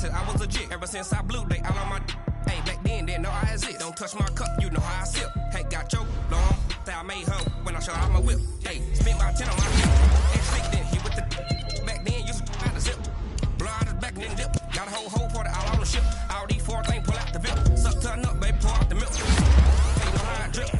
said I was legit. Ever since I blew, they all on my hey, back then, didn't know I exist. Don't touch my cup, you know how I sip. Hey, got your long, that I made her when I showed out my whip. Hey, spent my 10 on my hip. Ex-flick then, he with the back then, used to out the zip. Blow out his back and then dip. Got a whole party all on the ship. All these 4 things, pull out the VIP. Suck turn up, baby, pour out the milk. Hey, know how I drip.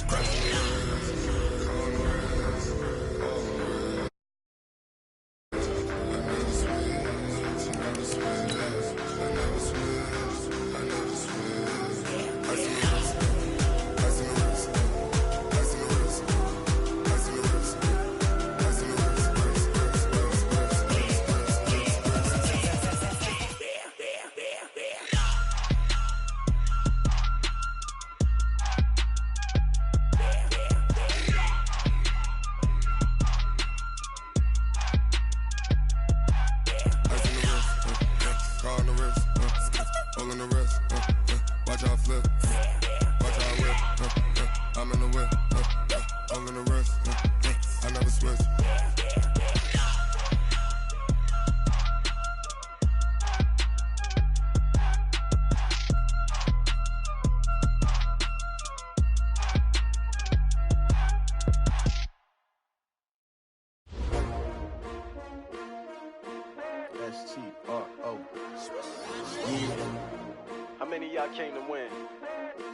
How many of y'all came to win?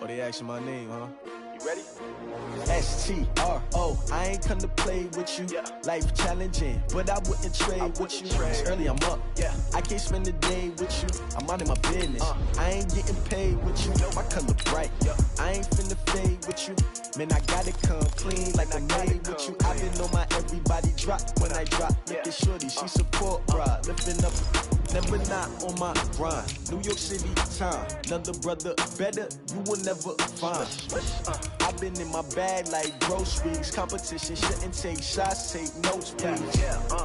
Oh, they asking my name, huh? You ready? S-T-R-O, I ain't come to play with you. Yeah. Life challenging, but I wouldn't trade with you. It's early, I'm up. Yeah. I can't spend the day with you. I'm minding my business. I ain't getting paid with you. My color bright. Yeah. I ain't finna fade with you. Man, I gotta come clean like I made with you. I been on my everybody drop when I drop. Look at shorty, she support bride. Lifting up, never not on my grind. New York City time, another brother better you will never find. I've been in my bag like groceries. Competition shouldn't take shots, take notes, please.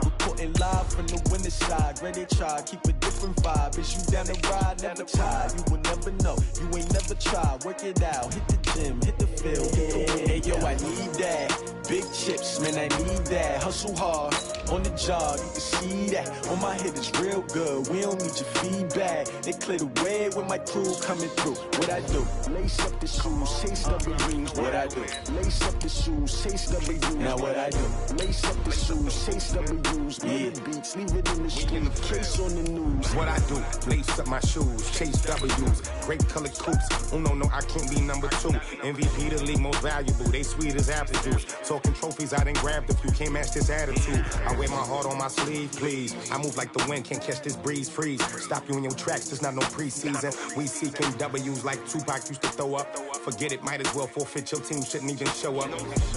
Reporting live from the winter side. Ready to try, keep a different vibe. Is you down the ride, never tired. You will never know, you ain't never tried. Work it out, hit the gym, hit the field, hit the win. Hey yo, I need that. Big chips, man, I need that. Hustle hard, on the job, you can see that. On my head is real good, we don't need your feedback. They clear the way when my crew coming through. What I do? Lace up the shoes, chase double rings. What I do? Lace up the shoes, chase double U's. Now what I do? Lace up the shoes, chase double U's. Yeah. Beats, leave it in the street, case on the news. What I do? Lace up my shoes, chase W's. Great colored coops. Oh no, I can't be number 2. MVP the league most valuable. They sweet as apple juice. Talking trophies, I done grabbed a few. Can't match this attitude. I wear my heart on my sleeve, please. I move like the wind, can't catch this breeze, freeze. Stop you in your tracks, there's not no preseason. We seeking W's like Tupac used to throw up. Forget it, might as well forfeit. Your team shouldn't even show up.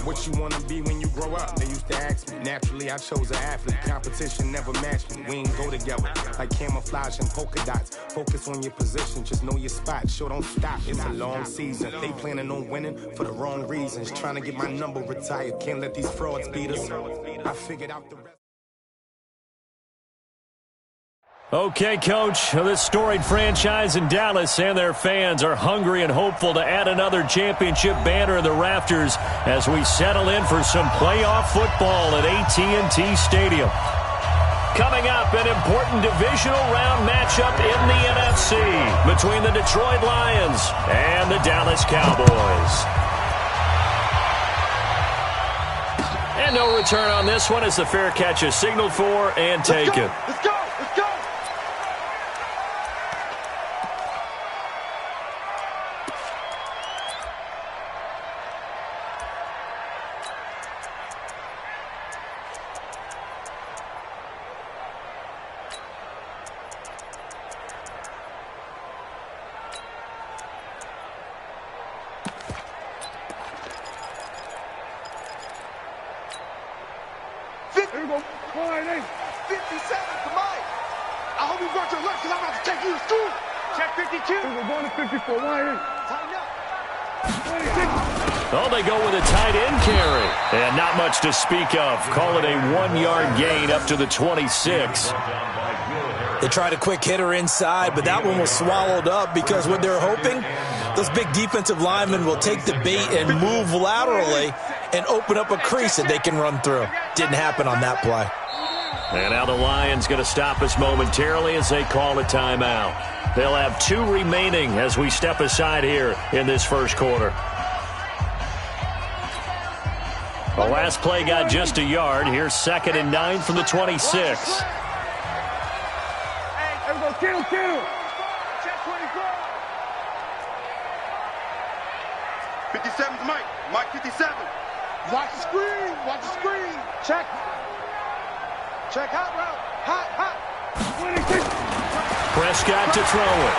What you wanna be when you grow up? They used to ask me. Naturally, I chose an athlete. Competition never matched me. We ain't go together like camouflage and polka dots. Focus on your position, just know your spot. Sure, don't stop. It's a long season. They planning on winning for the wrong reasons. Trying to get my number retired. Can't let these frauds beat us. I figured out the rest. Okay, Coach, this storied franchise in Dallas and their fans are hungry and hopeful to add another championship banner in the rafters as we settle in for some playoff football at AT&T Stadium. Coming up, an important divisional round matchup in the NFC between the Detroit Lions and the Dallas Cowboys. And no return on this one as the fair catch is signaled for and taken. Let's go! Let's go! Here we go. 57 to Mike. I hope you brought your lunch because I'm about to take you to school. Check 52. We're going to 54. Tighten up. 26. Oh, they go with a tight end carry. And not much to speak of. Call it a 1-yard gain up to the 26. They tried a quick hitter inside, but that one was swallowed up because what they're hoping, those big defensive linemen will take the bait and move laterally and open up a crease that they can run through. Didn't happen on that play. And now the Lions going to stop us momentarily as they call a timeout. They'll have 2 remaining as we step aside here in this first quarter. The last play got just a yard. Here's 2nd and 9 from the 26. Hey, everybody, kill. Check 24. 57's Mike. Mike 57. Watch the screen. Check hot route. Hot. 26. Prescott to throw it.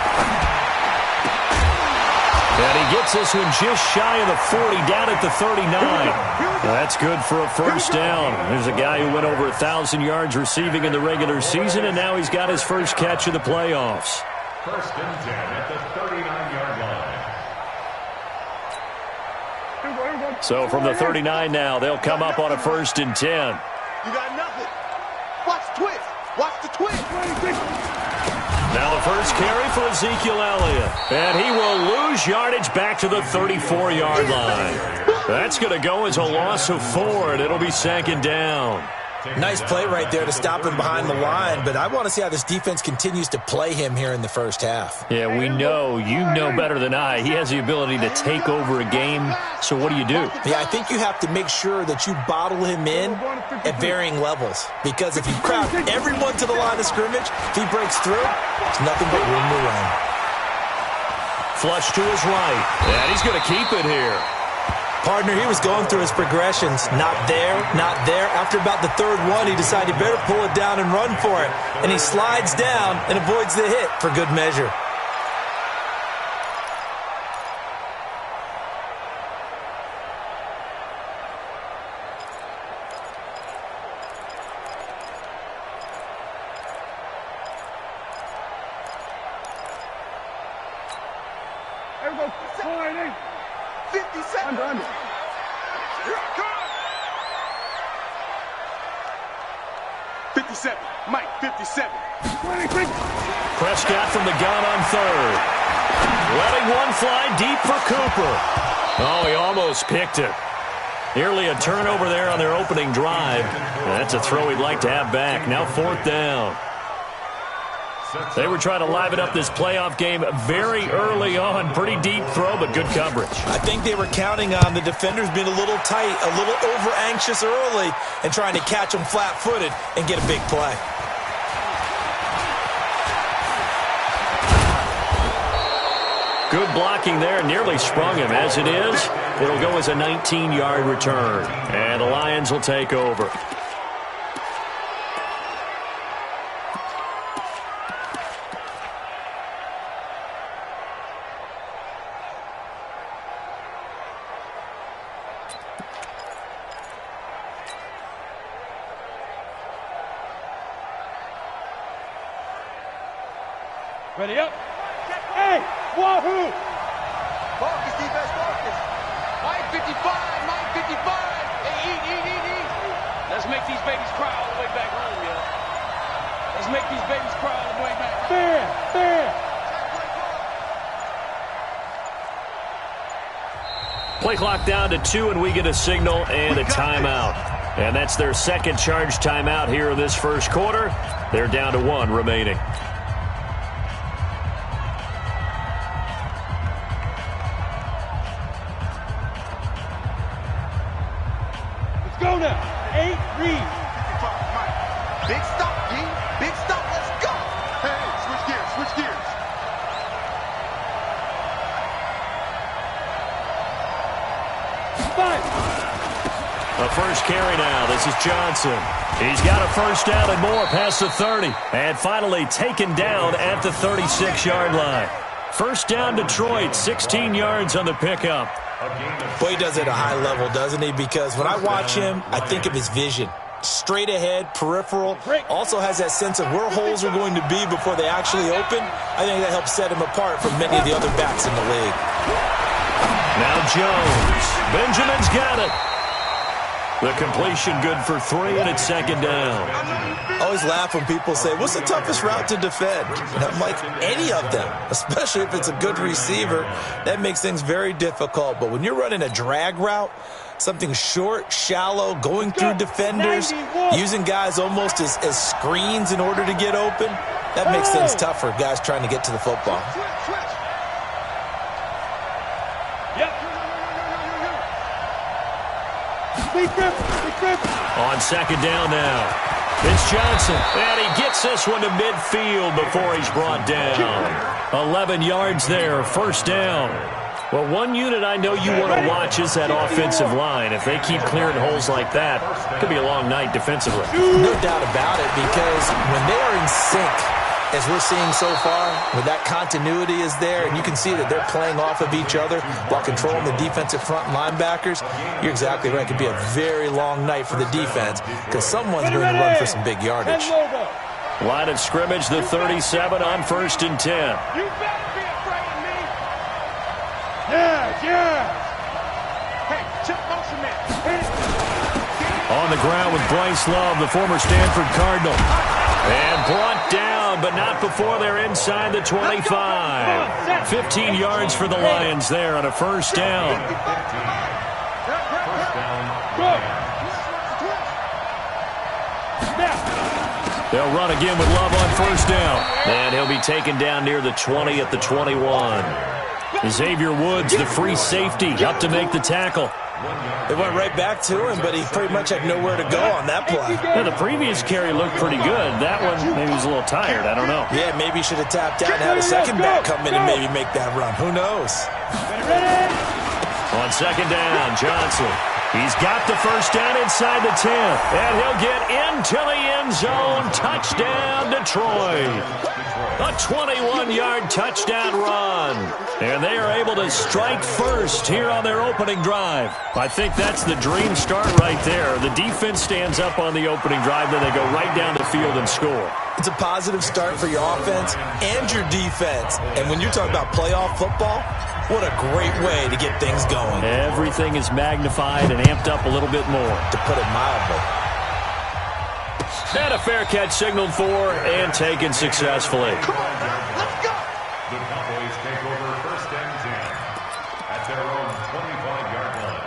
And he gets this one just shy of the 40, down at the 39. That's good for a first down. There's a guy who went over 1,000 yards receiving in the regular season, and now he's got his first catch of the playoffs. 1st and 10 at the 39-yard line. So from the 39 now, they'll come up on a 1st and 10. You got nothing. Watch the twist. Now the first carry for Ezekiel Elliott. And he will lose yardage back to the 34-yard line. That's going to go as a loss of 4, and it'll be 2nd down. Nice play right there to stop him behind the line, but I want to see how this defense continues to play him here in the first half. Yeah, we know, you know better than I, he has the ability to take over a game, so what do? Yeah, I think you have to make sure that you bottle him in at varying levels, because if you crowd everyone to the line of scrimmage, if he breaks through, it's nothing but room to run. Flush to his right, and he's going to keep it here. Partner, he was going through his progressions. Not there. After about the 3rd one, he decided he better pull it down and run for it. And he slides down and avoids the hit for good measure. Everybody, 57. Under. Here it comes. 57. Mike, 57. 26. Prescott from the gun on 3rd. Letting one fly deep for Cooper. Oh, he almost picked it. Nearly a turnover there on their opening drive. That's a throw he'd like to have back. Now 4th down. They were trying to liven up this playoff game very early on. Pretty deep throw, but good coverage. I think they were counting on the defenders being a little tight, a little over-anxious early, and trying to catch them flat-footed and get a big play. Good blocking there. Nearly sprung him. As it is, it'll go as a 19-yard return. And the Lions will take over. Ready up. Hey, wahoo! Marcus, defense, Marcus. Mike 55, Mike 55. Hey, eat. Let's make these babies cry all the way back home, yo. Let's make these babies cry all the way back home. Fair. Play clock down to 2, and we get a signal and a timeout. And that's their 2nd charge timeout here in this first quarter. They're down to 1 remaining. Go now. 8, read. 55, Mike. Big stop, D. Big stop. Let's go. Hey, switch gears. Five. The first carry now. This is Johnson. He's got a first down and more past the 30. And finally taken down at the 36-yard line. First down Detroit, 16 yards on the pickup. Boy, he does it at a high level, doesn't he? Because when I watch him, I think of his vision. Straight ahead, peripheral. Also has that sense of where holes are going to be before they actually open. I think that helps set him apart from many of the other backs in the league. Now Jones. Benjamin's got it. The completion good for 3, and it's 2nd down. I always laugh when people say, what's the toughest route to defend? And I'm like, any of them, especially if it's a good receiver. That makes things very difficult. But when you're running a drag route, Something short, shallow, going through defenders, using guys almost as screens in order to get open. That makes things tough for guys trying to get to the football. On second down now, it's Johnson, and he gets this one to midfield before he's brought down. 11 yards there, first down. Well, one unit I know you want to watch is that offensive line. If they keep clearing holes like that, it could be a long night defensively. No doubt about it, because when they are in sync, as we're seeing so far, where that continuity is there, and you can see that they're playing off of each other while controlling the defensive front linebackers, you're exactly right. It could be a very long night for the defense because someone's going to run for some big yardage. Line of scrimmage, the 37 on 1st and 10. You better be afraid of me. Yeah. Hey, chip motion man. On the ground with Bryce Love, the former Stanford Cardinal. And brought down, but not before they're inside the 25. 15 yards for the Lions there on a first down. They'll run again with Love on first down. And he'll be taken down near the 20 at the 21. Xavier Woods, the free safety, up to make the tackle. They went right back to him, but he pretty much had nowhere to go on that play. Yeah, the previous carry looked pretty good. That one, maybe he was a little tired. I don't know. Yeah, maybe he should have tapped out and had a second back come in and maybe make that run. Who knows? On second down, Johnson. He's got the first down inside the 10. And he'll get into the end zone. Touchdown, Detroit. A 21-yard touchdown run. And they are able to strike first here on their opening drive. I think that's the dream start right there. The defense stands up on the opening drive, then they go right down the field and score. It's a positive start for your offense and your defense. And when you're talking about playoff football, what a great way to get things going. Everything is magnified and amped up a little bit more. To put it mildly. And a fair catch signaled for and taken successfully. Come on, let's go. The Cowboys take over 1st and 10 at their own 25-yard line.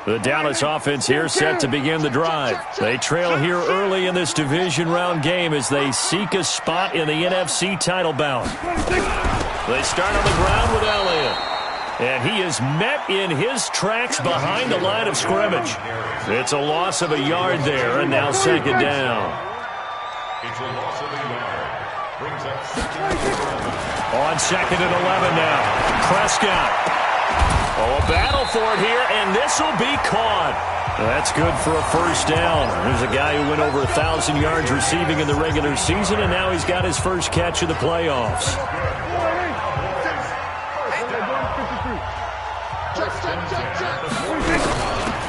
The Dallas offense here set to begin the drive. They trail here early in this division round game as they seek a spot in the NFC title bout. They start on the ground with Elliott. And he is met in his tracks behind the line of scrimmage. It's a loss of a yard there, and now second down. It's a loss of a yard. Brings up 2nd. On 2nd and 11 now. Prescott. Oh, a battle for it here, and this will be caught. That's good for a first down. There's a guy who went over 1,000 yards receiving in the regular season, and now he's got his first catch of the playoffs.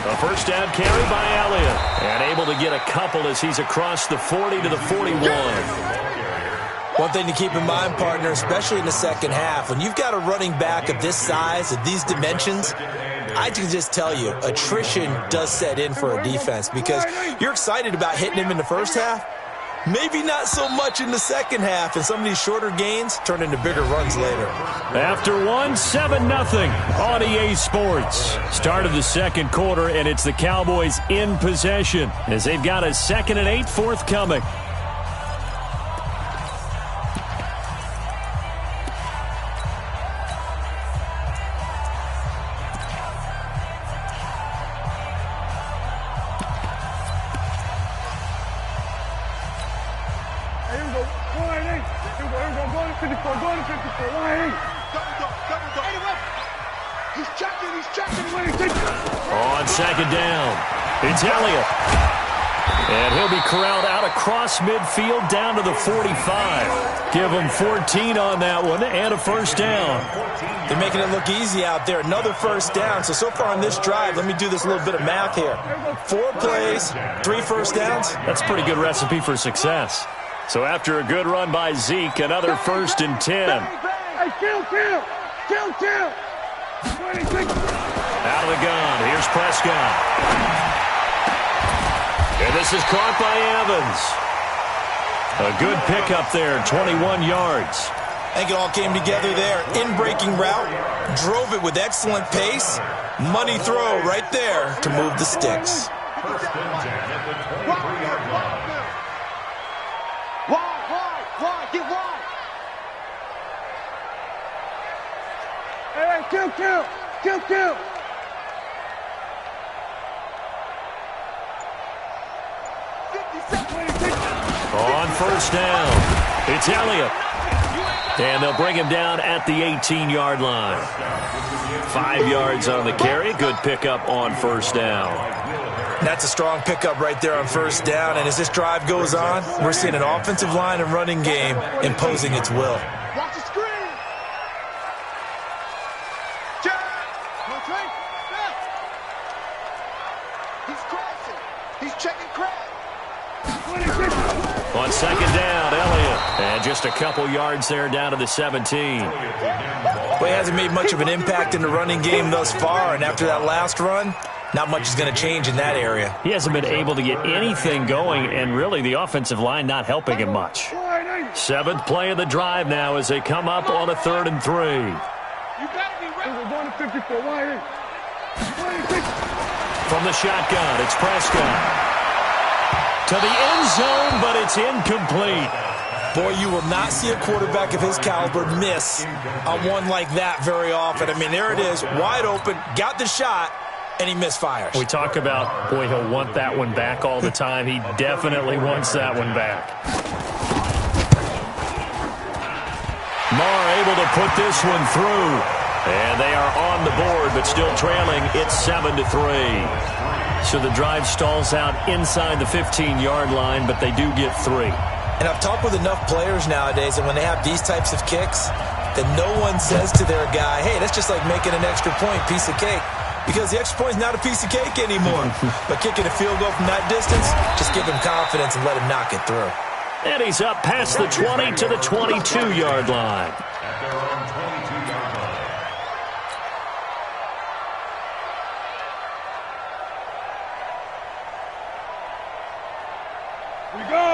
A first down carry by Elliott, and able to get a couple as he's across the 40 to the 41. One thing to keep in mind, partner, especially in the second half, when you've got a running back of this size, of these dimensions, I can just tell you, attrition does set in for a defense because you're excited about hitting him in the first half, maybe not so much in the second half, and some of these shorter gains turn into bigger runs later. After one, 7-0 on EA Sports. Start of the second quarter, and it's the Cowboys in possession as they've got a 2nd and 8 forthcoming. On second down, it's Elliott. And he'll be corralled out across midfield down to the 45. Give him 14 on that one and a first down. They're making it look easy out there. Another first down. So far on this drive, let me do this little bit of math here. 4 plays, 3 first downs. That's a pretty good recipe for success. So after a good run by Zeke, another 1st and 10. Hey, kill! 26. Out of the gun. Here's Prescott. And this is caught by Evans. A good pickup there, 21 yards. I think it all came together there. In-breaking route, drove it with excellent pace. Money throw right there to move the sticks. First and 10 at the 23-yard line. Wide, get wide. Hey, kill! 57. On first down, it's Elliott. And they'll bring him down at the 18-yard line. 5 yards on the carry. Good pickup on first down. That's a strong pickup right there on first down. And as this drive goes on, we're seeing an offensive line and running game imposing its will. Watch the screen. Jack. He's crossing. He's checking crack. On second down, Elliott. And just a couple yards there down to the 17. Well, he hasn't made much of an impact in the running game thus far. And after that last run, not much is going to change in that area. He hasn't been able to get anything going, and really the offensive line not helping him much. 7th play of the drive now as they come up on a 3rd and 3. You gotta be ready. We're going to 54. Wide. 26. From the shotgun, it's Prescott. To the end zone, but it's incomplete. Boy, you will not see a quarterback of his caliber miss on one like that very often. I mean, there it is, wide open, got the shot, and he misfires. We talk about, boy, he'll want that one back all the time. He definitely wants that one back. Marr able to put this one through. And they are on the board, but still trailing. It's 7-3. So the drive stalls out inside the 15-yard line, but they do get 3. And I've talked with enough players nowadays, and when they have these types of kicks, that no one says to their guy, hey, that's just like making an extra point, piece of cake. Because the extra point is not a piece of cake anymore. But kicking a field goal from that distance, just give him confidence and let him knock it through. And he's up past the 20 to the 22-yard line. At their own 22-yard line.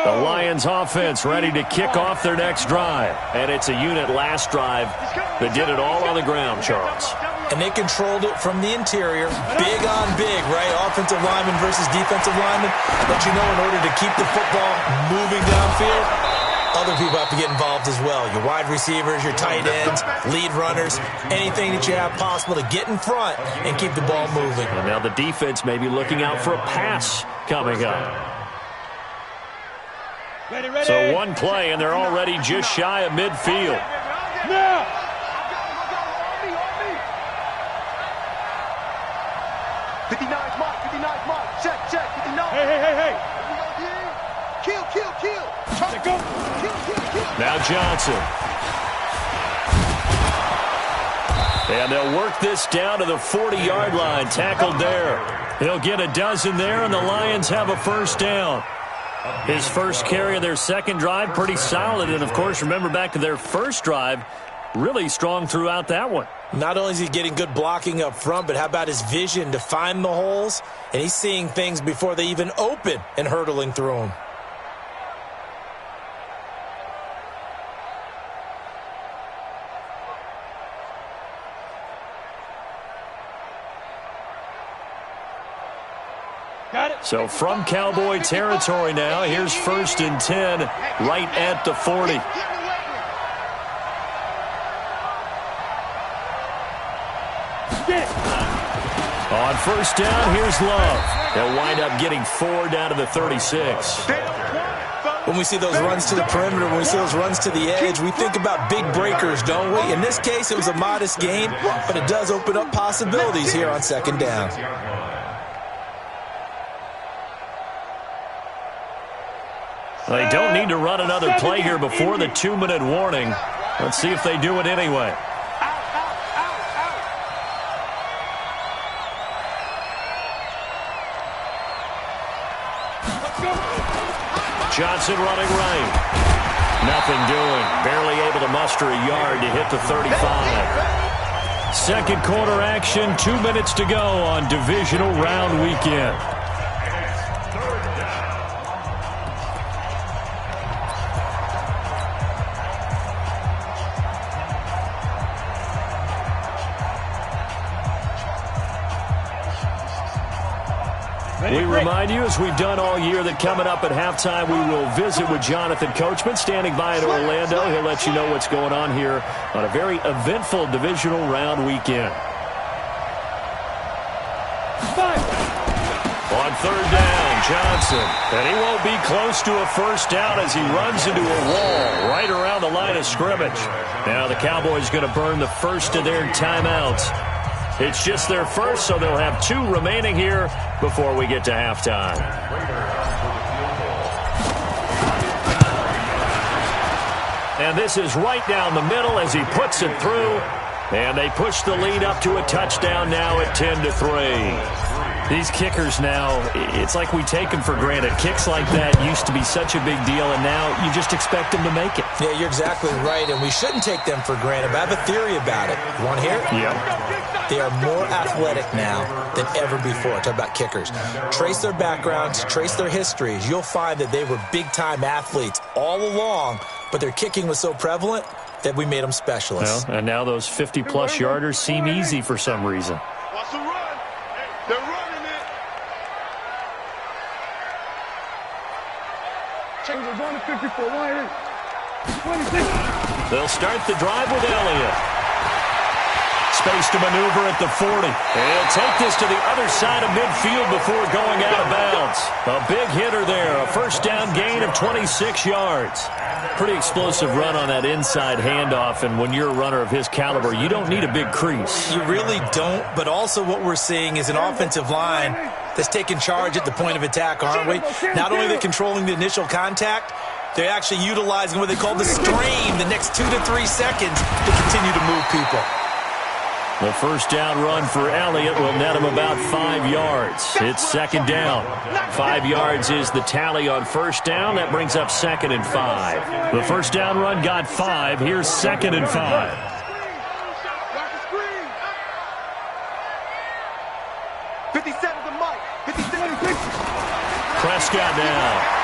The Lions offense ready to kick off their next drive. And it's a unit last drive that did it all on the ground, Charles. And they controlled it from the interior. Big on big, right? Offensive lineman versus defensive lineman. But you know, in order to keep the football moving downfield, other people have to get involved as well. Your wide receivers, your tight ends, lead runners, anything that you have possible to get in front and keep the ball moving. And now the defense may be looking out for a pass coming up. Ready. So one play, and they're already just shy of midfield. Now. 59's Mike. Check. 59. Hey. Kill. Let go. Kill. Now Johnson. And they'll work this down to the 40-yard line. Tackled there. They'll get a dozen there, and the Lions have a first down. His first carry of their second drive, pretty solid. And, of course, remember back to their first drive, really strong throughout that one. Not only is he getting good blocking up front, but how about his vision to find the holes? And he's seeing things before they even open and hurtling through them. So from Cowboy territory now, here's 1st and 10 right at the 40. On first down, here's Love. They'll wind up getting 4 down to the 36. When we see those runs to the perimeter, when we see those runs to the edge, we think about big breakers, don't we? In this case, it was a modest gain, but it does open up possibilities here on second down. They don't need to run another play here before the 2-minute warning. Let's see if they do it anyway. Johnson running right. Nothing doing. Barely able to muster a yard to hit the 35. Second quarter action, 2 minutes to go on divisional round weekend. We remind you, as we've done all year, that coming up at halftime, we will visit with Jonathan Coachman, standing by in Orlando. He'll let you know what's going on here on a very eventful divisional round weekend. On third down, Johnson. And he won't be close to a first down as he runs into a wall right around the line of scrimmage. Now the Cowboys going to burn the first of their timeouts. It's just their first, so they'll have 2 remaining here before we get to halftime. And this is right down the middle as he puts it through. And they push the lead up to a touchdown now at 10-3. These kickers now, it's like we take them for granted. Kicks like that used to be such a big deal, and now you just expect them to make it. Yeah, you're exactly right, and we shouldn't take them for granted. But I have a theory about it. You want to hear it? Yeah. They are more athletic now than ever before. Talk about kickers. Trace their backgrounds, trace their histories. You'll find that they were big-time athletes all along, but their kicking was so prevalent that we made them specialists. Well, and now those 50-plus yarders seem easy for some reason. Watch the run. They're running it. Change the 154 wide. 26. They'll start the drive with Elliott. Space to maneuver at the 40. He'll take this to the other side of midfield before going out of bounds. A big hitter there. A first down gain of 26 yards. Pretty explosive run on that inside handoff, and when you're a runner of his caliber, you don't need a big crease. You really don't, but also what we're seeing is an offensive line that's taking charge at the point of attack, aren't we? Not only are they controlling the initial contact, they're actually utilizing what they call the strain the next 2 to 3 seconds to continue to move people. The first down run for Elliott will net him about 5 yards. It's second down. 5 yards is the tally on first down. That brings up 2nd and 5. The first down run got 5. Here's 2nd and 5. Prescott now.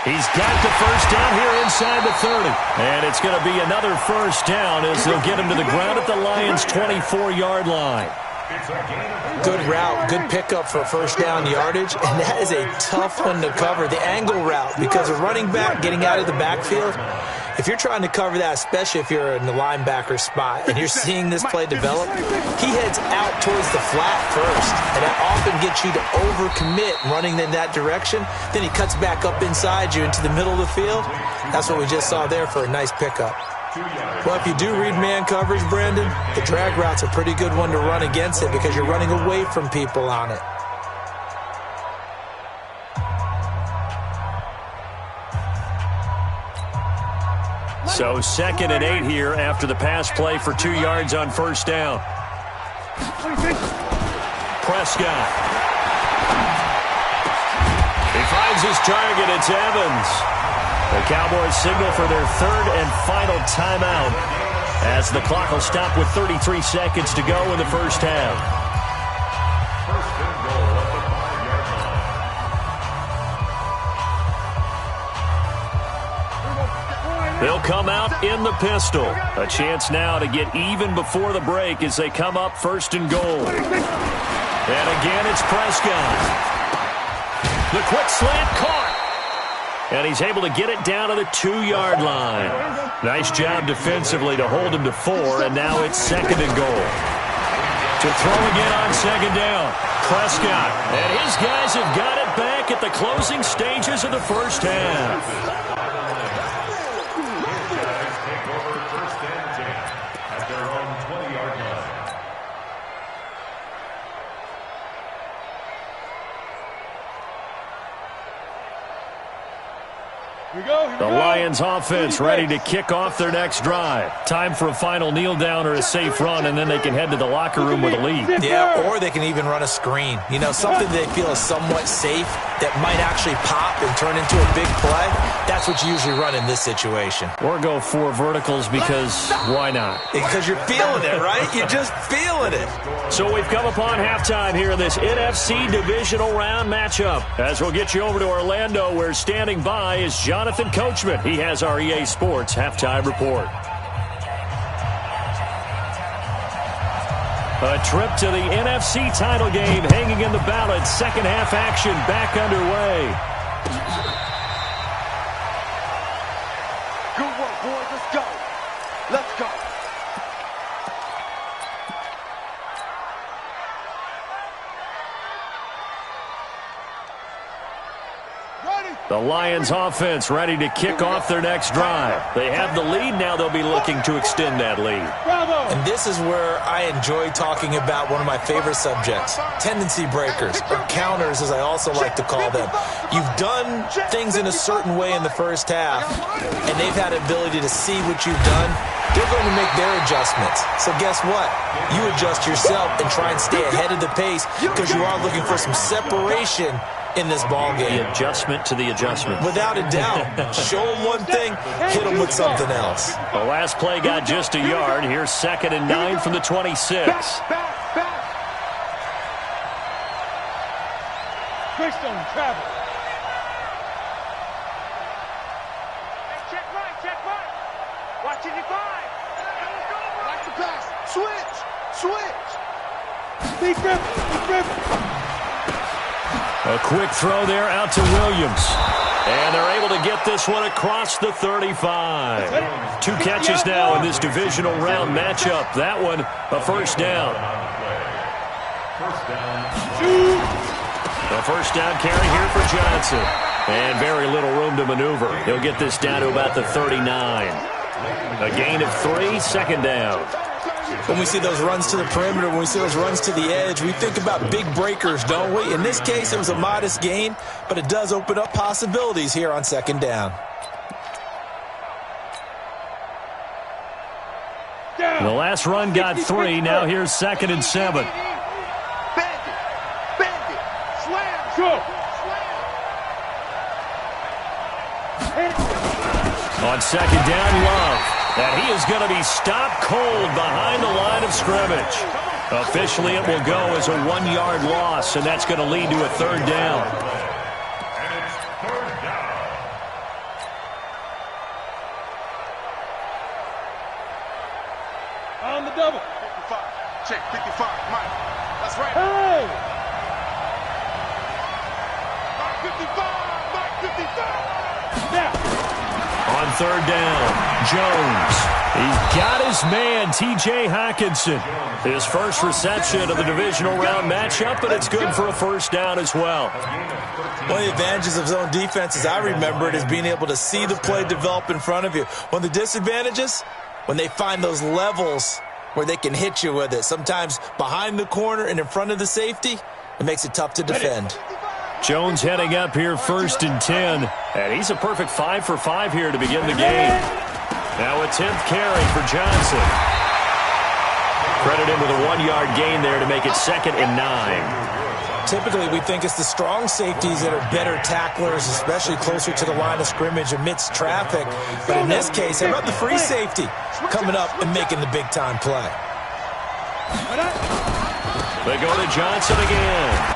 He's got the first down here inside the 30. And it's going to be another first down as they'll get him to the ground at the Lions' 24-yard line. Good route, good pickup for first down yardage, and that is a tough one to cover, the angle route, because a running back getting out of the backfield, if you're trying to cover that, especially if you're in the linebacker spot and you're seeing this play develop, he heads out towards the flat first, and that often gets you to overcommit running in that direction. Then he cuts back up inside you into the middle of the field. That's what we just saw there for a nice pickup. Well, if you do read man coverage, Brandon, the drag route's a pretty good one to run against it because you're running away from people on it. So 2nd and 8 here after the pass play for 2 yards on first down. Prescott. He finds his target. It's Evans. The Cowboys signal for their 3rd and final timeout as the clock will stop with 33 seconds to go in the first half. They'll come out in the pistol. A chance now to get even before the break as they come up 1st and goal. And again, it's Prescott. The quick slant caught. And he's able to get it down to the 2-yard line. Nice job defensively to hold him to 4, and now it's 2nd and goal. To throw again on 2nd down. Prescott. And his guys have got it back at the closing stages of the first half. The Lions offense ready to kick off their next drive. Time for a final kneel down or a safe run, and then they can head to the locker room with a lead. Yeah, or they can even run a screen. You know, something they feel is somewhat safe. that might actually pop and turn into a big play, that's what you usually run in this situation. Or go 4 verticals because why not? Because you're feeling it, right? You're just feeling it. So we've come upon halftime here in this NFC divisional round matchup. As we'll get you over to Orlando, where standing by is Jonathan Coachman. He has our EA Sports halftime report. A trip to the NFC title game hanging in the balance. Second half action back underway. Good work, boys. Let's go. Let's go. The Lions offense ready to kick off their next drive. They have the lead. Now they'll be looking to extend that lead. And this is where I enjoy talking about one of my favorite subjects, tendency breakers, or counters as I also like to call them. You've done things in a certain way in the first half, and they've had the ability to see what you've done. They're going to make their adjustments. So guess what? You adjust yourself and try and stay ahead of the pace because you are looking for some separation in this ball game. The adjustment to the adjustment. Without a doubt. Show them one thing, hit them with something else. The last play got just a yard. Here's 2nd and 9 from the 26. Greystone travel. Check right. Watch it, 5. Watch the pass. Switch. Be grip. A quick throw there out to Williams. And they're able to get this one across the 35. 2 catches now in this divisional round matchup. That one, a first down. The first down carry here for Johnson. And very little room to maneuver. He'll get this down to about the 39. A gain of 3, second down. When we see those runs to the perimeter, when we see those runs to the edge, we think about big breakers, don't we? In this case, it was a modest gain, but it does open up possibilities here on second down. The last run got 3. Now here's 2nd and 7. Bandit. Slam. Go. On second down, Love. And he is going to be stopped cold behind the line of scrimmage. Officially, it will go as a 1-yard loss, and that's going to lead to a third down. And it's third down. On the double. 55. Check 55. Mike. That's right. Hey! Mike 55. Now. On third down, Jones. He's got his man, T.J. Hockenson. His first reception of the divisional round matchup, but it's good for a first down as well. One of the advantages of zone defense, as I remember it, is being able to see the play develop in front of you. One of the disadvantages, when they find those levels where they can hit you with it, sometimes behind the corner and in front of the safety, it makes it tough to defend. Jones heading up here 1st and 10. And he's a perfect 5 for 5 here to begin the game. Now a 10th carry for Johnson. Credit him with a 1-yard gain there to make it 2nd and 9. Typically, we think it's the strong safeties that are better tacklers, especially closer to the line of scrimmage amidst traffic. But in this case, how about the free safety coming up and making the big-time play? They go to Johnson again.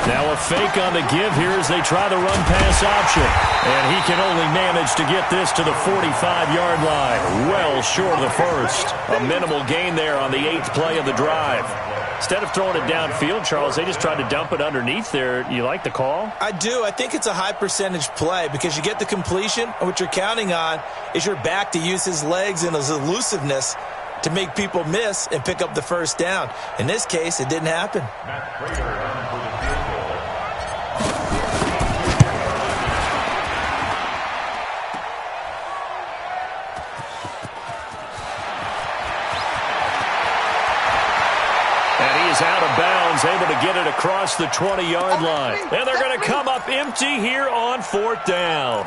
Now a fake on the give here as they try the run-pass option. And he can only manage to get this to the 45-yard line. Well short of the first. A minimal gain there on the 8th play of the drive. Instead of throwing it downfield, Charles, they just tried to dump it underneath there. You like the call? I do. I think it's a high-percentage play because you get the completion, and what you're counting on is your back to use his legs and his elusiveness to make people miss and pick up the first down. In this case, it didn't happen. Matt Prater on for the field goal. And he is out of bounds, able to get it across the 20-yard line. And they're going to come up empty here on 4th down.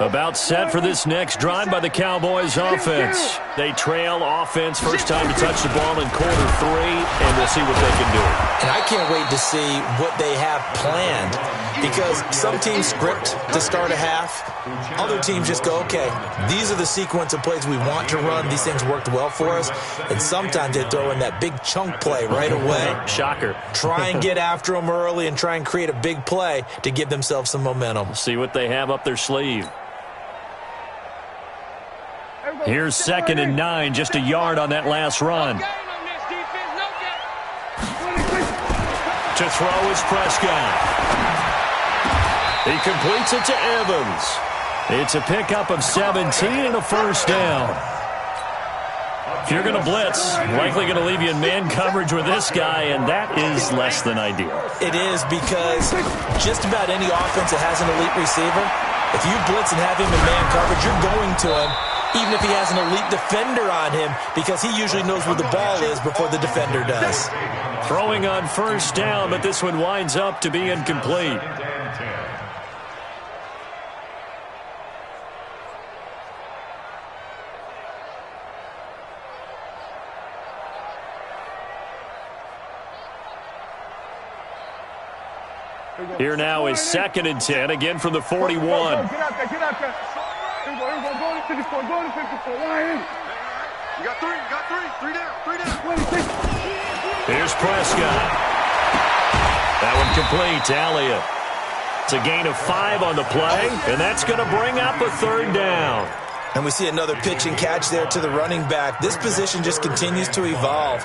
About set for this next drive by the Cowboys offense. They trail offense, first time to touch the ball in quarter 3, and we'll see what they can do. And I can't wait to see what they have planned, because some teams script to start a half. Other teams just go, okay, these are the sequence of plays we want to run. These things worked well for us. And sometimes they throw in that big chunk play right away. Shocker. Try and get after them early and try and create a big play to give themselves some momentum. See what they have up their sleeve. Here's 2nd and 9, just a yard on that last run. To throw is Prescott. He completes it to Evans. It's a pickup of 17 and a first down. If you're going to blitz, likely going to leave you in man coverage with this guy, and that is less than ideal. It is, because just about any offense that has an elite receiver, if you blitz and have him in man coverage, you're going to him, even if he has an elite defender on him, because he usually knows where the ball is before the defender does. Throwing on first down, but this one winds up to be incomplete. Here now is 2nd and 10, again from the 41. Get out there, get out there. Here we go, go to 54, go to 54. Line in. You got three down. Here's Prescott. That one complete to Elliott. It's a gain of 5 on the play, and that's going to bring up a 3rd down. And we see another pitch and catch there to the running back. This position just continues to evolve.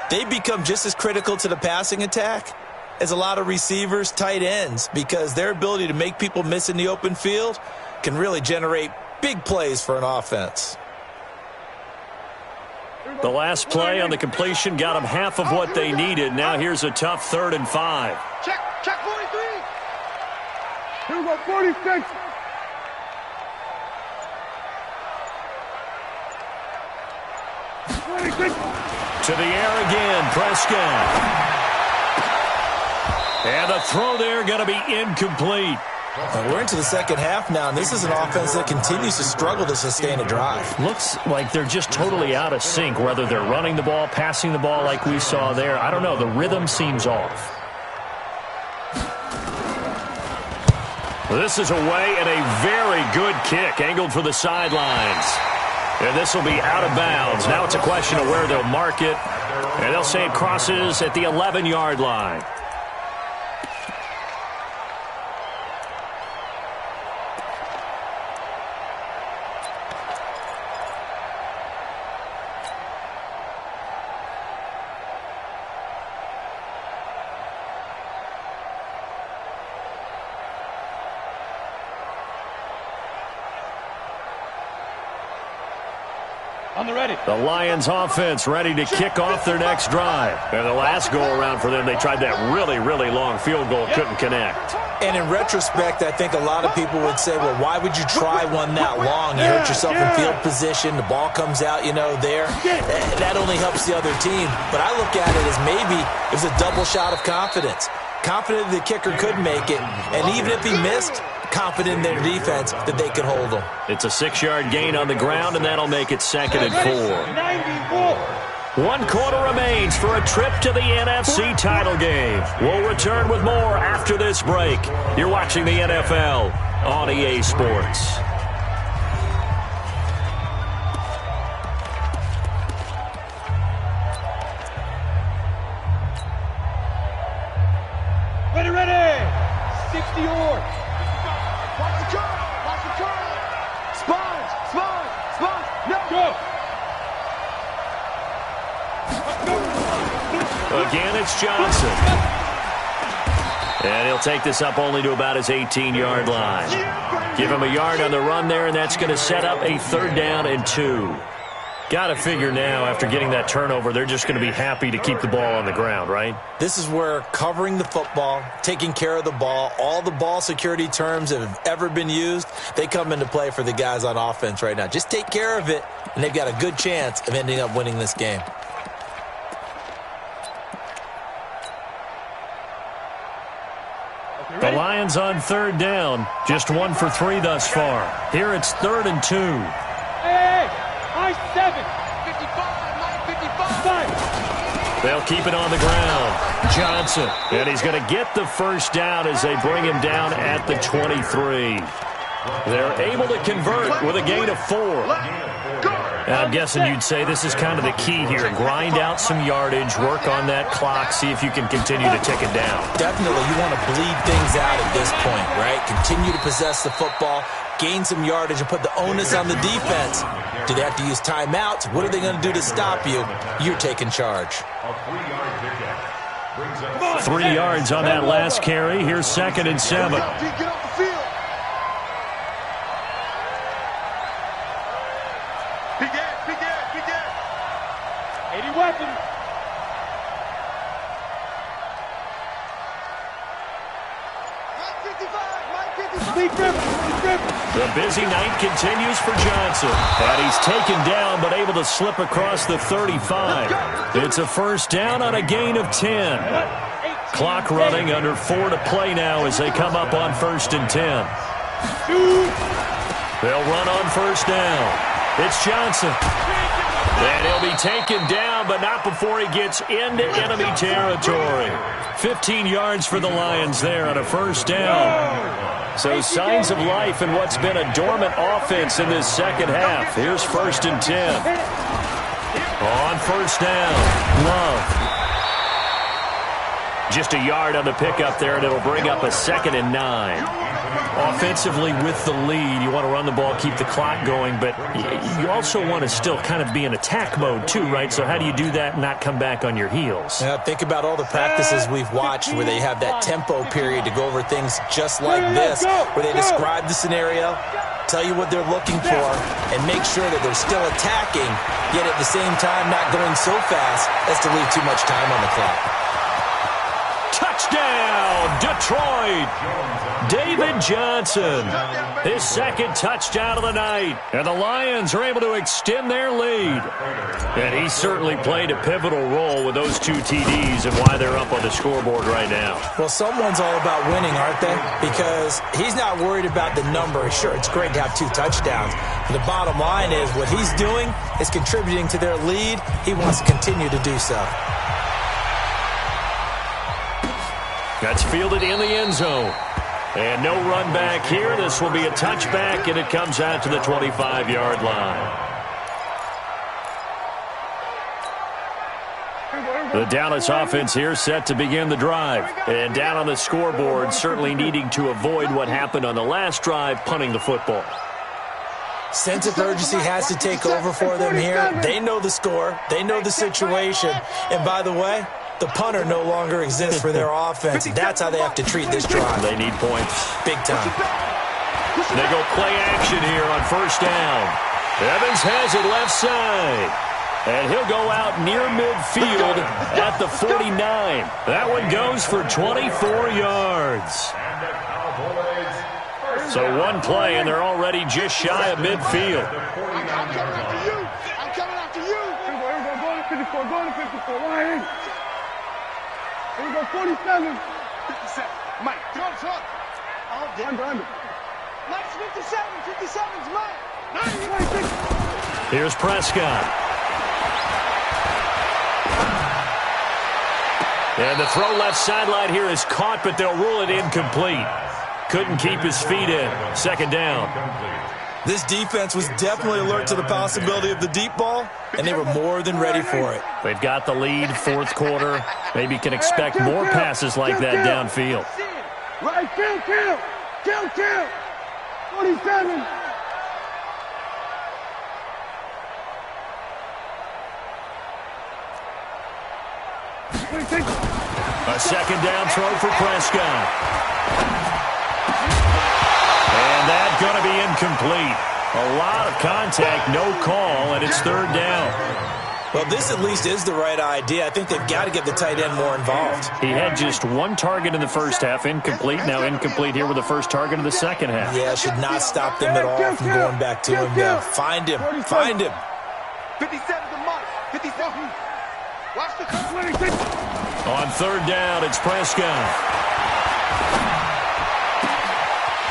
They become just as critical to the passing attack as a lot of receivers, tight ends, because their ability to make people miss in the open field can really generate big plays for an offense. The last play on the completion got them half of what they needed. Now here's a tough 3rd and 5. Check 43. Here we go, 46. To the air again, Prescott. And the throw there going to be incomplete. And we're into the second half now, and this is an offense that continues to struggle to sustain a drive. Looks like they're just totally out of sync, whether they're running the ball, passing the ball like we saw there. I don't know. The rhythm seems off. This is away, and a very good kick angled for the sidelines. And this will be out of bounds. Now it's a question of where they'll mark it. And they'll say it crosses at the 11-yard line. The Lions offense ready to kick off their next drive. And the last go-around for them, they tried that really, really long field goal, couldn't connect. And in retrospect, I think a lot of people would say, well, why would you try one that long? You hurt yourself in field position. The ball comes out, there. That only helps the other team. But I look at it as maybe it was a double shot of confidence. Confident the kicker could make it. And even if he missed, confident in their defense that they could hold them. It's a 6-yard gain on the ground, and that'll make it 2nd and 4. 1 quarter remains for a trip to the NFC title game. We'll return with more after this break. You're watching the NFL on EA Sports. Ready. 60 yards. Watch the curl. Spine. No. Go. Again, it's Johnson. And he'll take this up only to about his 18-yard line. Give him a yard on the run there, and that's going to set up a 3rd down and 2. Got to figure now, after getting that turnover, they're just going to be happy to keep the ball on the ground, right? This is where covering the football, taking care of the ball, all the ball security terms that have ever been used, they come into play for the guys on offense right now. Just take care of it, and they've got a good chance of ending up winning this game. The Lions Lions on third down. Just 1 for 3 thus far. Here it's 3rd and 2. Hey, I 7. 55. They'll keep it on the ground. Johnson. And he's going to get the first down as they bring him down at the 23. They're able to convert with a gain of 4. I'm guessing you'd say this is kind of the key here. Grind out some yardage, work on that clock, see if you can continue to tick it down. Definitely, you want to bleed things out at this point, right? Continue to possess the football, gain some yardage, and put the onus on the defense. Do they have to use timeouts? What are they going to do to stop you? You're taking charge. 3 yards on that last carry. Here's 2nd and 7. The busy night continues for Johnson. And he's taken down but able to slip across the 35. It's a first down on a gain of 10. Clock running, under 4 to play now as they come up on 1st and 10. They'll run on first down. It's Johnson. And he'll be taken down, but not before he gets into enemy territory. 15 yards for the Lions there on a first down. So signs of life in what's been a dormant offense in this second half. Here's 1st and 10. On first down, Love. Just a yard on the pickup there, and it'll bring up a 2nd and 9. Offensively with the lead, you want to run the ball, keep the clock going, but you also want to still kind of be in attack mode too, right? So how do you do that and not come back on your heels? Yeah, think about all the practices we've watched where they have that tempo period to go over things just like this, where they describe the scenario, tell you what they're looking for, and make sure that they're still attacking, yet at the same time not going so fast as to leave too much time on the clock. Touchdown, Detroit! David Johnson, his 2nd touchdown of the night. And the Lions are able to extend their lead. And he certainly played a pivotal role with those 2 TDs and why they're up on the scoreboard right now. Well, someone's all about winning, aren't they? Because he's not worried about the number. Sure, it's great to have 2 touchdowns. But the bottom line is what he's doing is contributing to their lead. He wants to continue to do so. That's fielded in the end zone. And no run back here. This will be a touchback, and it comes out to the 25-yard line. The Dallas offense here set to begin the drive. And down on the scoreboard, certainly needing to avoid what happened on the last drive, punting the football. Sense of urgency has to take over for them here. They know the score. They know the situation. And by the way, the punter no longer exists for their offense. That's how they have to treat this drive. They need points. Big time. They go play action here on first down. Evans has it left side. And he'll go out near midfield at the 49. That one goes for 24 yards. So one play, and they're already just shy of midfield. I'm coming after you. Go to 54. Go to 54. Why ain't? Here we go, 47. 57. Mike, throw it up. Under. Mike's 57. 57's Mike. 96. Here's Prescott. And the throw left sideline here is caught, but they'll rule it incomplete. Couldn't keep his feet in. 2nd down. This defense was definitely alert to the possibility of the deep ball, and they were more than ready for it. They've got the lead, 4th quarter. Maybe can expect more passes like that downfield. Right, kill. 47. A 2nd down throw for Prescott. And that's going to be incomplete. A lot of contact, no call, and it's 3rd down. Well, this at least is the right idea. I think they've got to get the tight end more involved. He had just 1 target in the first half, incomplete. Now incomplete here with the first target of the second half. Yeah, should not stop them at all from going back to him. Yeah, find him. 57 to Mike. 57. Watch the 26. On 3rd down, it's Prescott.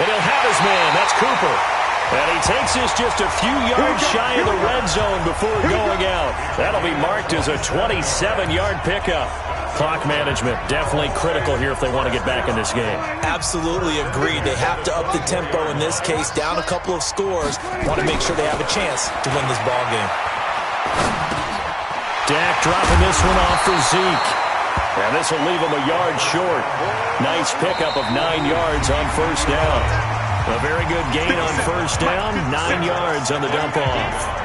And he'll have his man. That's Cooper. And he takes this just a few yards shy of the red zone before going out. That'll be marked as a 27-yard pickup. Clock management definitely critical here if they want to get back in this game. Absolutely agreed. They have to up the tempo in this case, down a couple of scores. Want to make sure they have a chance to win this ball game. Dak dropping this one off for Zeke. And this will leave him a yard short. Nice pickup of 9 yards on first down. A very good gain on first down. 9 yards on the dump-off.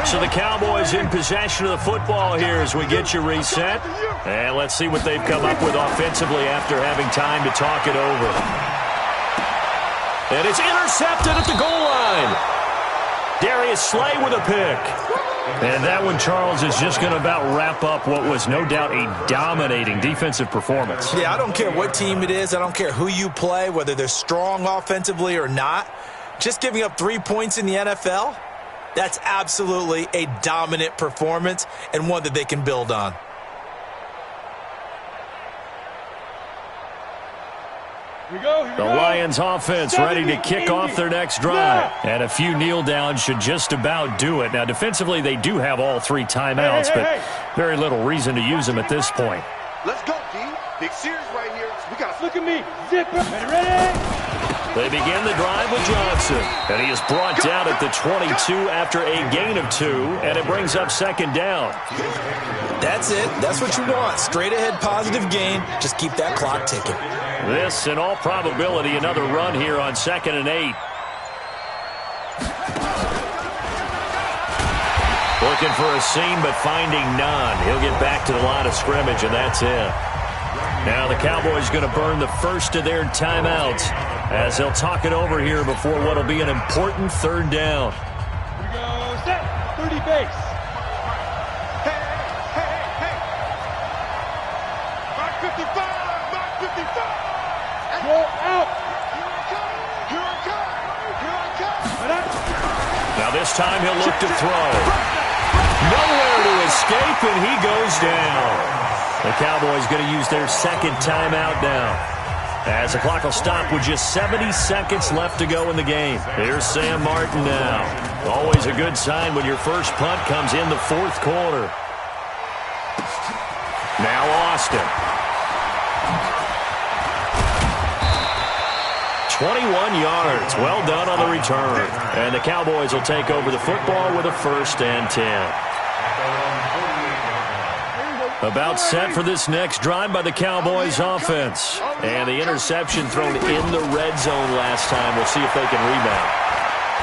So the Cowboys in possession of the football here as we get you reset. And let's see what they've come up with offensively after having time to talk it over. And it's intercepted at the goal line. Darius Slay with a pick. And that one, Charles, is just going to about wrap up what was no doubt a dominating defensive performance. Yeah, I don't care what team it is. I don't care who you play, whether they're strong offensively or not. Just giving up 3 points in the NFL, that's absolutely a dominant performance and one that they can build on. The Lions offense ready to kick off their next drive. And a few kneel downs should just about do it. Now, defensively, they do have all 3 timeouts, but very little reason to use them at this point. Let's go, D. Big series right here. We got to look at me. Zipper. Ready? They begin the drive with Johnson. And he is brought down at the 22 after a gain of 2, and it brings up second down. That's it. That's what you want. Straight ahead positive gain. Just keep that clock ticking. This, in all probability, another run here on 2nd and 8. Looking for a seam, but finding none. He'll get back to the line of scrimmage, and that's it. Now the Cowboys going to burn the first of their timeouts as they'll talk it over here before what will be an important 3rd down. Here we go. Set. 30 base. Hey. Mark 55. Mark 55. Go out. Here I come. Now this time he'll look to throw. Nowhere to escape, and he goes down. The Cowboys going to use their 2nd timeout now, as the clock will stop with just 70 seconds left to go in the game. Here's Sam Martin now. Always a good sign when your first punt comes in the 4th quarter. Now Austin. 21 yards. Well done on the return. And the Cowboys will take over the football with a 1st and 10. About set for this next drive by the Cowboys offense. And the interception thrown in the red zone last time. We'll see if they can rebound.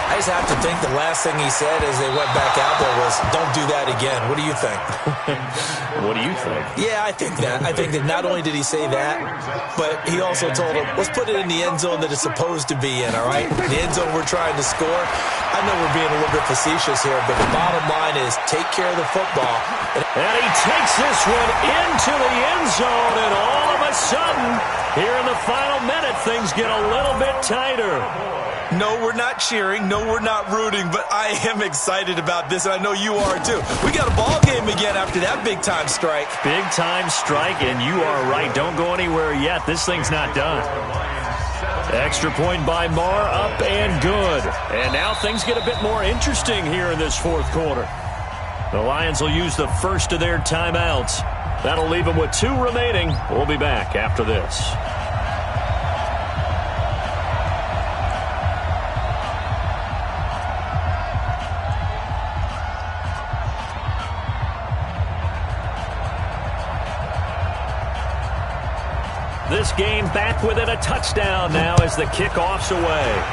I just have to think the last thing he said as they went back out there was, don't do that again. What do you think? What do you think? Yeah, I think that. I think that not only did he say that, but he also told him, let's put it in the end zone that it's supposed to be in, all right? The end zone we're trying to score. I know we're being a little bit facetious here, but the bottom line is take care of the football. And he takes this one into the end zone, and all of a sudden, here in the final minute, things get a little bit tighter. No, we're not cheering. No, we're not rooting, but I am excited about this, and I know you are too. We got a ball game again after that big-time strike. Big-time strike, and you are right. Don't go anywhere yet. This thing's not done. Extra point by Marr, up and good. And now things get a bit more interesting here in this 4th quarter. The Lions will use the first of their timeouts. That'll leave them with 2 remaining. We'll be back after this. This game back within a touchdown now as the kickoff's away.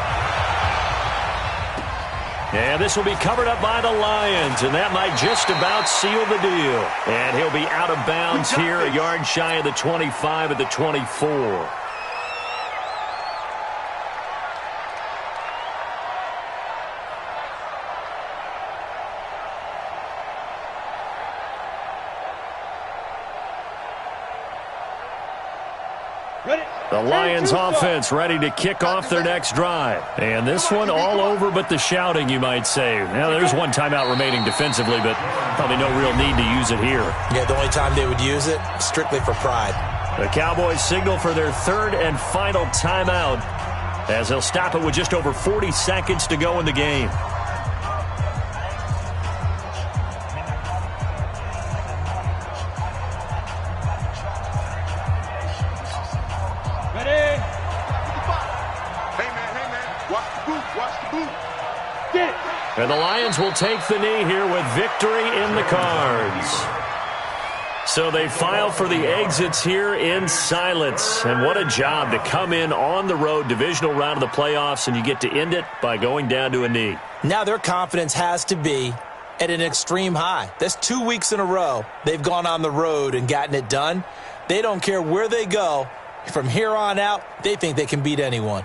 And this will be covered up by the Lions, and that might just about seal the deal. And he'll be out of bounds here, a yard shy of the 25 at the 24. The Lions offense ready to kick off their next drive. And this one all over but the shouting, you might say. Now, there's 1 timeout remaining defensively, but probably no real need to use it here. Yeah, the only time they would use it, strictly for pride. The Cowboys signal for their third and final timeout as they'll stop it with just over 40 seconds to go in the game. Ready? Hey, man. Watch the boot. Get. And the Lions will take the knee here with victory in the cards. So they file for the exits here in silence. And what a job to come in on the road, divisional round of the playoffs, and you get to end it by going down to a knee. Now their confidence has to be at an extreme high. That's 2 weeks in a row they've gone on the road and gotten it done. They don't care where they go. From here on out, they think they can beat anyone.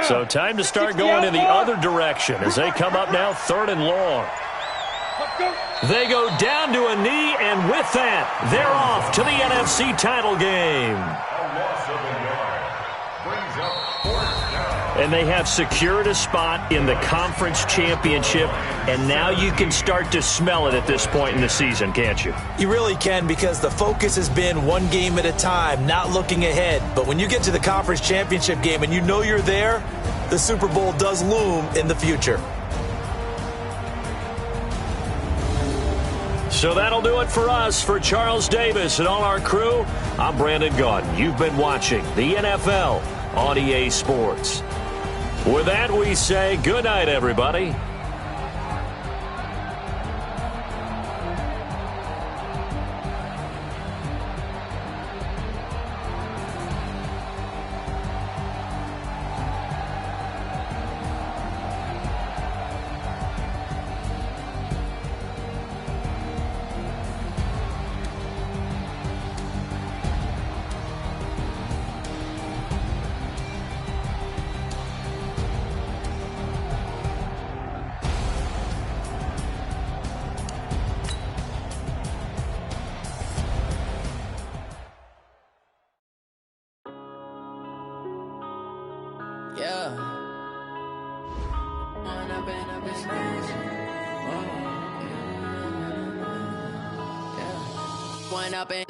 So time to start going in the other direction as they come up now 3rd and long. They go down to a knee, and with that, they're off to the NFC title game. And they have secured a spot in the conference championship, and now you can start to smell it at this point in the season, can't you? You really can, because the focus has been one game at a time, not looking ahead. But when you get to the conference championship game and you know you're there, the Super Bowl does loom in the future. So that'll do it for us. For Charles Davis and all our crew, I'm Brandon Gaudin. You've been watching the NFL on EA Sports. With that, we say good night, everybody.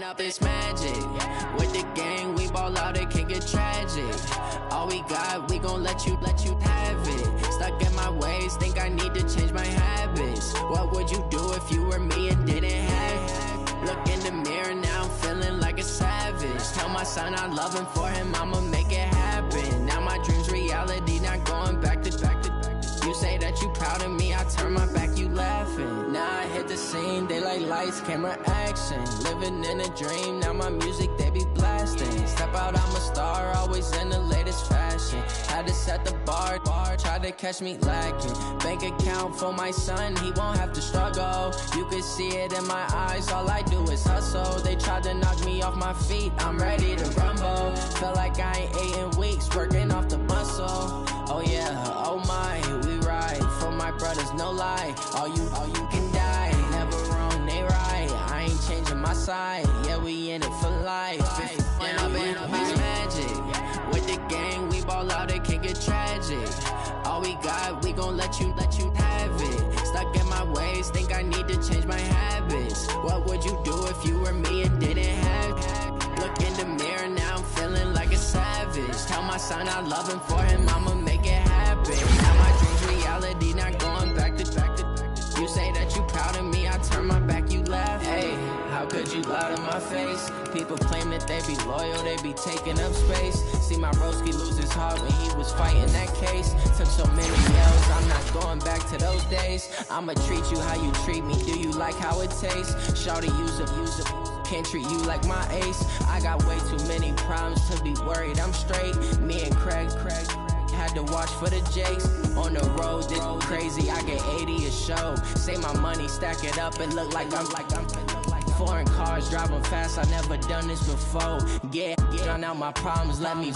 Up this magic with the gang, we ball out, it can get tragic. All we got, we gon' let you have it. Stuck in my ways, think I need to change my habits. What would you do if you were me and didn't have it? Look in the mirror now, I'm feeling like a savage. Tell my son I love him, for him I'ma make it happen. Now my dreams reality, not going back to. You say that you proud of me, I turn my back, you laughing. Now I hit the scene, they like lights, camera, action. Living in a dream, now my music, they be blasting. Step out, I'm a star, always in the latest fashion. Had to set the bar, try to catch me lacking. Bank account for my son, he won't have to struggle. You can see it in my eyes, all I do is hustle. They tried to knock me off my feet, I'm ready to rumble. Felt like I ain't ate in weeks, working off the muscle. Oh yeah, oh my, we ride for my brothers, no lie. All you can die, never wrong, they right. I ain't changing my side, yeah, we in it for life. When I've been up is magic. With the gang, we ball out, it can get tragic. All we got, we gon' let you have it. Stuck in my ways, think I need to change my habits. What would you do if you were me and didn't have it? Look in the mirror, now I'm feeling like a savage. Tell my son I love him, for him I'ma make it happen. Now my dreams reality, not going back to. You say that you proud of me, I turn my back, you laugh. Hey, how could you lie to my face? People claim that they be loyal, they be taking up space. See my broski lose his heart when he was fighting that case. Took so many L's, I'm not going back to those days. I'ma treat you how you treat me, do you like how it tastes? Shawty, use a can't treat you like my ace. I got way too many problems to be worried, I'm straight. Me and Craig had to watch for the Jakes. On the road, this crazy, I get 80 a show. Say my money, stack it up, and look like I'm foreign cars, driving fast, I never done this before. Get drown out my problems, let me.